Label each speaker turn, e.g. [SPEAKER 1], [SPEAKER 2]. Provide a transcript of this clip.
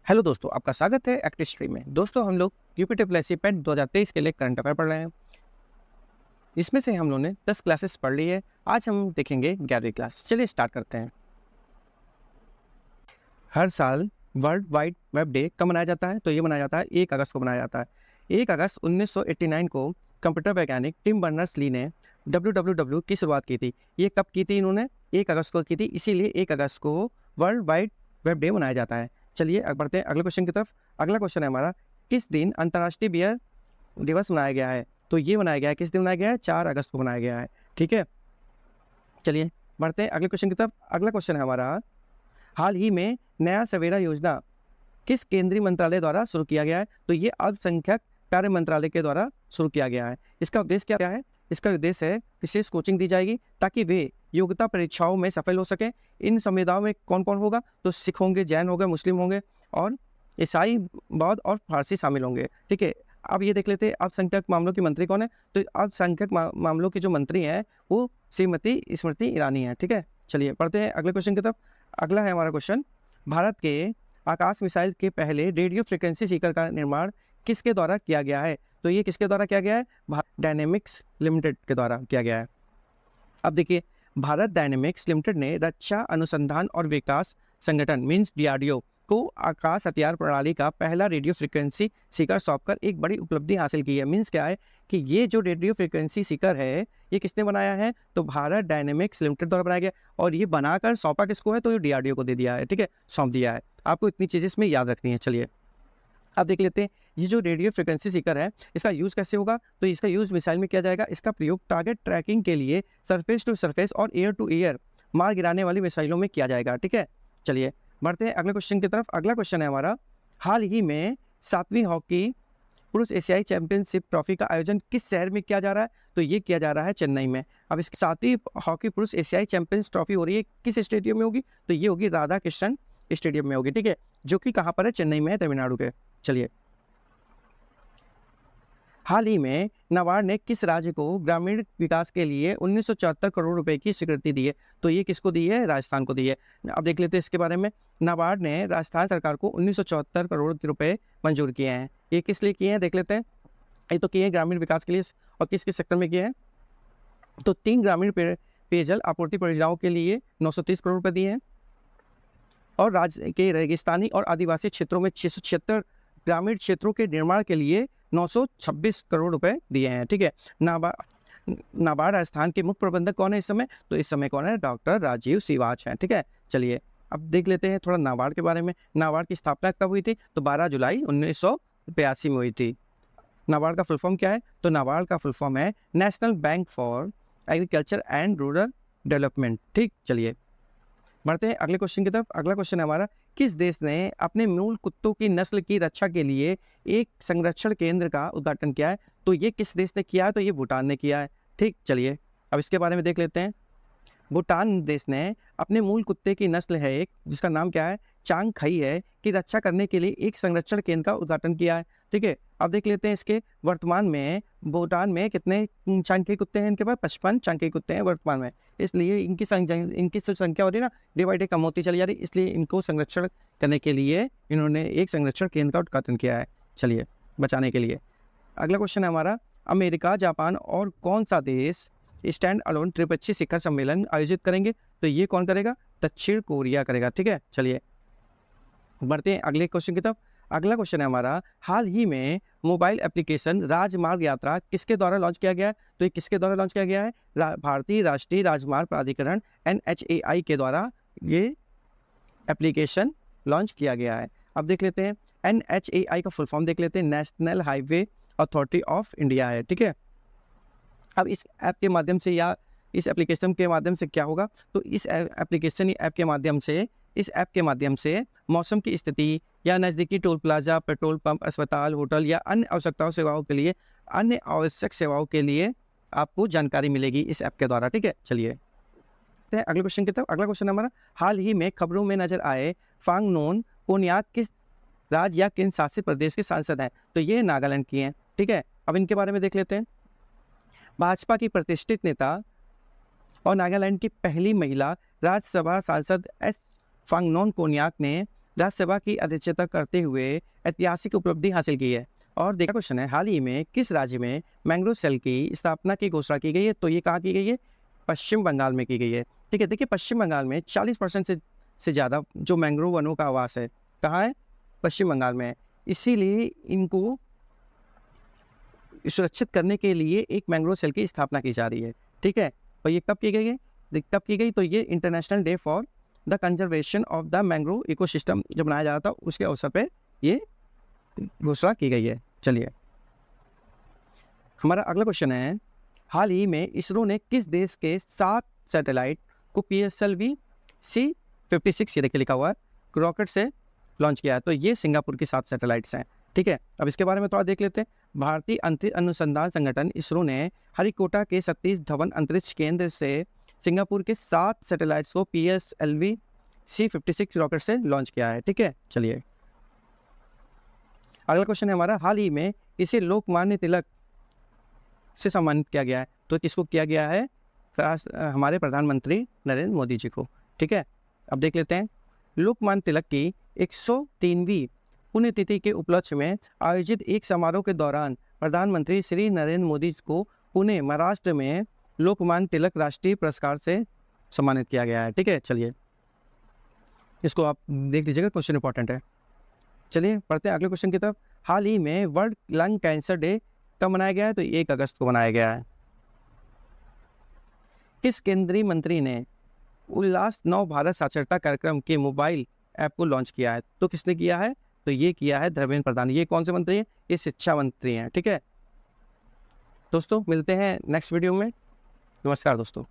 [SPEAKER 1] Hello दोस्तों, आपका स्वागत है एक्टिव स्ट्रीम में। दोस्तों, हम लोग यूपीटीएससी पेट 2023 के लिए करंट अफेयर पढ़ रहे हैं। इसमें से हम लोगों ने 10 क्लासेस पढ़ ली है। आज हम देखेंगे 11वीं क्लास। चलिए स्टार्ट करते हैं। हर साल वर्ल्ड वाइड वेब डे कब मनाया जाता है? तो ये मनाया जाता है 1 अगस्त को मनाया जाता है। 1 अगस्त 1989 को कंप्यूटर वैज्ञानिक टिम बर्नर्स-ली ने www की शुरुआत की थी। ये कब की थी इन्होंने? 1 अगस्त को की थी, इसीलिए 1 अगस्त को वर्ल्ड वाइड वेब डे मनाया जाता है। चलिए अब बढ़ते हैं अगले क्वेश्चन की तरफ। अगला क्वेश्चन है हमारा, किस दिन अंतर्राष्ट्रीय बियर दिवस मनाया गया है? तो ये मनाया गया है, किस दिन मनाया गया है? 4 अगस्त को मनाया गया है। ठीक है, चलिए बढ़ते हैं अगले क्वेश्चन की तरफ। अगला क्वेश्चन है हमारा, हाल ही में नया सवेरा योजना किस केंद्रीय मंत्रालय द्वारा शुरू किया गया है? तो ये अल्पसंख्यक कार्य मंत्रालय के द्वारा शुरू किया गया है। इसका उद्देश्य क्या है? इसका उद्देश्य है विशेष कोचिंग दी जाएगी ताकि वे योग्यता परीक्षाओं में सफल हो सकें। इन समुदायों में कौन कौन होगा? तो सिख होंगे, जैन होंगे, मुस्लिम होंगे और ईसाई, बौद्ध और फारसी शामिल होंगे। ठीक है, अब ये देख लेते हैं अल्पसंख्यक मामलों की मंत्री कौन है। तो अल्पसंख्यक मामलों की जो मंत्री हैं वो श्रीमती स्मृति ईरानी है। ठीक है, चलिए पढ़ते हैं अगले क्वेश्चन की तरफ। अगला है हमारा क्वेश्चन, भारत के आकाश मिसाइल के पहले रेडियो फ्रिक्वेंसी सीकर का निर्माण किसके द्वारा किया गया है? तो ये किसके द्वारा किया गया है? भारत डायनेमिक्स लिमिटेड के द्वारा किया गया है। अब देखिए, भारत डायनेमिक्स लिमिटेड ने रक्षा अनुसंधान और विकास संगठन मीन्स डीआरडीओ को आकाश हथियार प्रणाली का पहला रेडियो फ्रिक्वेंसी सीकर सौंपकर एक बड़ी उपलब्धि हासिल की है। मीन्स क्या है कि ये जो रेडियो फ्रिक्वेंसी सीकर है ये किसने बनाया है? तो भारत डायनेमिक्स लिमिटेड द्वारा बनाया गया और ये बनाकर सौंपा किसको है? तो ये डीआरडीओ को दे दिया है। ठीक है, सौंप दिया है। आपको इतनी चीज़ें इसमें याद रखनी है। चलिए अब देख लेते हैं, ये जो रेडियो फ्रिक्वेंसी सीकर है इसका यूज़ कैसे होगा? तो इसका यूज़ मिसाइल में किया जाएगा। इसका प्रयोग टारगेट ट्रैकिंग के लिए सरफेस टू सरफेस और एयर टू एयर मार गिराने वाली मिसाइलों में किया जाएगा। ठीक है, चलिए बढ़ते हैं अगले क्वेश्चन की तरफ। अगला क्वेश्चन है हमारा, हाल ही में 7वीं हॉकी पुरुष एशियाई चैंपियनशिप ट्रॉफी का आयोजन किस शहर में किया जा रहा है? तो ये किया जा रहा है चेन्नई में। अब इसकी 7वीं हॉकी पुरुष एशियाई चैंपियंस ट्रॉफी हो रही है किस स्टेडियम में होगी? तो ये होगी राधा कृष्णन स्टेडियम में होगी। ठीक है, जो कि कहाँ पर है? चेन्नई में है, तमिलनाडु के। चलिए, हाल ही में नाबार्ड ने किस राज्य को ग्रामीण विकास के लिए 1974 करोड़ रुपए की स्वीकृति दी है? तो ये किसको दी है? राजस्थान को दी है। अब देख लेते हैं इसके बारे में। नाबार्ड ने राजस्थान सरकार को 1974 करोड़ रुपए मंजूर किए हैं। ये किस लिए किए हैं देख लेते हैं। ये तो किए हैं ग्रामीण विकास के लिए। और किस किस सेक्टर में किए हैं? तो 3 ग्रामीण पेयजल आपूर्ति परियोजनाओं के लिए 930 करोड़ रुपए दिए हैं और राज्य के रेगिस्तानी और आदिवासी क्षेत्रों में 676 ग्रामीण क्षेत्रों के निर्माण के लिए 926 करोड़ रुपए दिए हैं। ठीक है, नाबार्ड राजस्थान के मुख्य प्रबंधक कौन है इस समय? तो इस समय कौन है? डॉक्टर राजीव सिवाच हैं। ठीक है, चलिए अब देख लेते हैं थोड़ा नाबार्ड के बारे में। नाबार्ड की स्थापना कब हुई थी? तो 12 जुलाई 1982 में हुई थी। नाबार्ड का फुल फॉर्म क्या है? तो नाबार्ड का फुल फॉर्म है national bank for agriculture and rural development. ठीक, चलिए बढ़ते हैं अगले क्वेश्चन की तरफ। अगला क्वेश्चन है हमारा, किस देश ने अपने मूल कुत्तों की नस्ल की रक्षा के लिए एक संरक्षण केंद्र का उद्घाटन किया है? तो ये किस देश ने किया है? तो ये भूटान ने किया है। ठीक, चलिए अब इसके बारे में देख लेते हैं। भूटान देश ने अपने मूल कुत्ते की नस्ल है एक, जिसका नाम क्या है? चांग खई है, की रक्षा करने के लिए एक संरक्षण केंद्र का उद्घाटन किया है। ठीक है, अब देख लेते हैं इसके वर्तमान में भूटान में कितने चांगथाई कुत्ते हैं? इनके पास 55 चांगथाई कुत्ते हैं वर्तमान में। इसलिए इनकी जो संख्या हो रही है ना, डे बाई डे कम होती चली जा रही है, इसलिए इनको संरक्षण करने के लिए इन्होंने एक संरक्षण केंद्र का उद्घाटन किया है। चलिए, बचाने के लिए। अगला क्वेश्चन है हमारा, अमेरिका, जापान और कौन सा देश स्टैंड अलोन त्रिपक्षीय शिखर सम्मेलन आयोजित करेंगे? तो ये कौन करेगा? दक्षिण कोरिया करेगा। ठीक है, चलिए बढ़ते हैं अगले क्वेश्चन की तरफ। अगला क्वेश्चन है हमारा, हाल ही में मोबाइल एप्लीकेशन राजमार्ग यात्रा किसके द्वारा लॉन्च किया गया है? तो ये किसके द्वारा लॉन्च किया गया है? भारतीय राष्ट्रीय राजमार्ग प्राधिकरण NHAI के द्वारा ये एप्लीकेशन लॉन्च किया गया है। अब देख लेते हैं NHAI का फुल फॉर्म देख लेते हैं, national highway authority of India है। ठीक है, अब इस ऐप के माध्यम से या इस एप्लीकेशन के माध्यम से क्या होगा? तो इस एप्लीकेशन ऐप के माध्यम से, इस ऐप के माध्यम से मौसम की स्थिति या नज़दीकी टोल प्लाजा, पेट्रोल पंप, अस्पताल, होटल या अन्य आवश्यकताओं सेवाओं के लिए, अन्य आवश्यक सेवाओं के लिए आपको जानकारी मिलेगी इस ऐप के द्वारा। ठीक है, चलिए अगले क्वेश्चन की तरफ। अगला क्वेश्चन हमारा, हाल ही में खबरों में नजर आए फांग नोन कोन्याक किस राज्य या केंद्र शासित प्रदेश के सांसद हैं? तो ये नागालैंड की हैं। ठीक है, अब इनके बारे में देख लेते हैं। भाजपा की प्रतिष्ठित नेता और नागालैंड की पहली महिला राज्यसभा सांसद एस फांगनोन कोन्याक ने राज्यसभा की अध्यक्षता करते हुए ऐतिहासिक उपलब्धि हासिल की है। और देखा क्वेश्चन है, हाल ही में किस राज्य में मैंग्रोव सेल की स्थापना की घोषणा की गई है? तो ये कहाँ की गई है? पश्चिम बंगाल में की गई है। ठीक है, देखिए पश्चिम बंगाल में 40% से ज़्यादा जो मैंग्रोव वनों का आवास है, कहाँ है? पश्चिम बंगाल में है। इसीलिए इनको सुरक्षित करने के लिए एक मैंग्रोव सेल की स्थापना की जा रही है। ठीक है, और ये कब की गई है? कब की गई? तो ये international day for the conservation of the mangrove ecosystem जब मनाया जा रहा था, उसके अवसर पे ये घोषणा की गई है। चलिए, हमारा अगला क्वेश्चन है, हाल ही में इसरो ने किस देश के 7 सैटेलाइट को PSLV C56, ये देखिए लिखा हुआ है, रॉकेट से लॉन्च किया है? तो ये सिंगापुर की 7 सैटेलाइट्स हैं। ठीक है, अब इसके बारे में थोड़ा देख लेते हैं। भारतीय अंतरिक्ष अनुसंधान संगठन इसरो ने हरिकोटा के सतीश धवन अंतरिक्ष केंद्र से सिंगापुर के 7 सैटेलाइट्स को PSLV C56 रॉकेट से लॉन्च किया है। ठीक है, चलिए, अगला क्वेश्चन है हमारा, हाल ही में इसे लोकमान्य तिलक से सम्मानित किया गया है? तो किसको किया गया है? हमारे प्रधानमंत्री नरेंद्र मोदी जी को। ठीक है, अब देख लेते हैं। लोकमान्य तिलक की 103वीं पुण्यतिथि के उपलक्ष्य में आयोजित एक समारोह के दौरान प्रधानमंत्री श्री नरेंद्र मोदी को पुणे, महाराष्ट्र में लोकमान्य तिलक राष्ट्रीय पुरस्कार से सम्मानित किया गया है। ठीक है, चलिए इसको आप देख लीजिएगा, क्वेश्चन इंपॉर्टेंट है। चलिए पढ़ते हैं अगले क्वेश्चन की तरफ। हाल ही में वर्ल्ड लंग कैंसर डे कब मनाया गया है? तो 1 अगस्त को मनाया गया है। किस केंद्रीय मंत्री ने उल्लास नव भारत साक्षरता कार्यक्रम के मोबाइल ऐप को लॉन्च किया है? तो किसने किया है? तो ये किया है धर्मेंद्र प्रधान। ये कौन से मंत्री हैं? ये शिक्षा मंत्री हैं। ठीक है दोस्तों, मिलते हैं नेक्स्ट वीडियो में। नमस्कार दोस्तों।